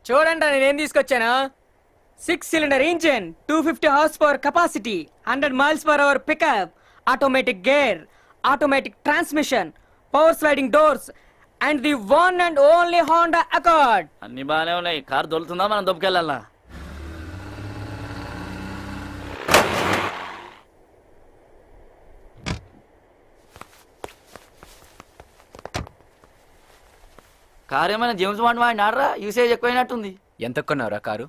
చూడండి నేనేం తీసుకొచ్చాను. 6-cylinder engine, 250 horsepower capacity, 100 miles per hour pickup, automatic gear, automatic transmission, power sliding doors, and the one and only Honda Accord. అన్ని బాగానే ఉన్నాయి. Car దొలుతుందా, మనం దొబ్బకెళ్ళాలా? Car ఏమైనా జేమ్స్ బాండ్ వాడినారా? యూసేజ్ ఎక్కువైనట్టుంది. ఎంత కొన్నావురా కారు?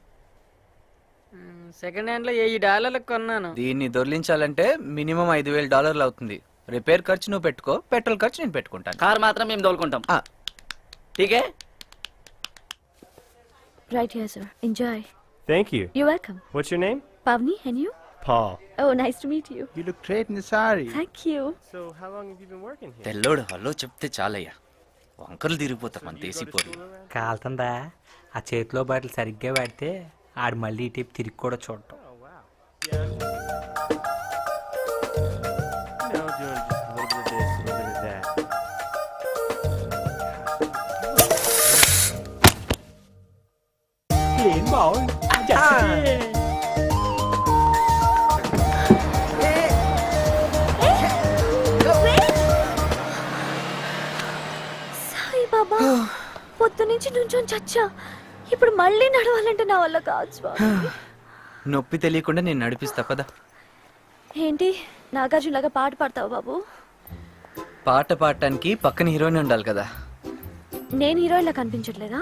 సెకండ్ హ్యాండ్ లో $1000 కొన్నాను. దీన్ని దొర్లించాలంటే మినిమం $5000 అవుతుంది. రిపేర్ ఖర్చు నువ్వు పెట్టుకో, పెట్రోల్ ఖర్చు నేను పెట్టుకుంటాను. కారు మాత్రం మేము దోలుకుంటాం. ఠీకే. Right here, sir. Enjoy. Thank you. You're welcome. What's your name? Pavni, and you? Paul. Oh, nice to meet you. You look great in the sari. Thank you. So, how long have you been working here? తెల్లోడు hello చెప్తే చాలయ్యా, వంకలు తిరిగిపోతారు మన దేశీ పోరు. కాలుతుందా? ఆ చేతిలో bottle సరిగ్గా వాడితే ఆడు మళ్ళీ ఈ టైప్ తిరిగి కూడా చూడటం. No, doing just a little bit of this, a little bit of that. Clean ball. Sai Baba, పొద్దు నుంచి నుంచొని చచ్చా. ఇప్పుడు మళ్ళీ నడవాలంటే నా వల్ల కాదు స్వామి. నొప్పి తెలియకుండా నేను నడిపిస్తా పదా. ఏంటి నాగార్జున లాగా పాట పాడతావు బాబు? పాట పాడటానికి పక్కన హీరోయిన్ ఉండాలి కదా. నేను హీరోయిన్ లా కనిపించట్లేదా?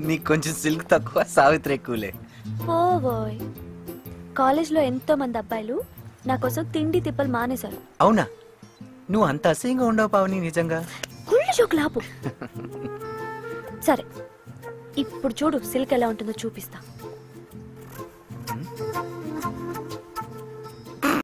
నీకు కొంచెం సిల్క్ తక్కువ, సావిత్రి ఎక్కువలే. ఓ బాయ్, కాలేజ్లో ఎంతో మంది అబ్బాయిలు నా కోసం తిండి తిప్పలు మానేశారు. అవునా? నువ్వు అంత అసహ్యంగా ఉండవు పావని, నిజంగా. కుళ్ళు జోకులాపు. సరే ఇప్పుడు చూడు సిల్క్ ఎలా ఉంటుందో చూపిస్తా.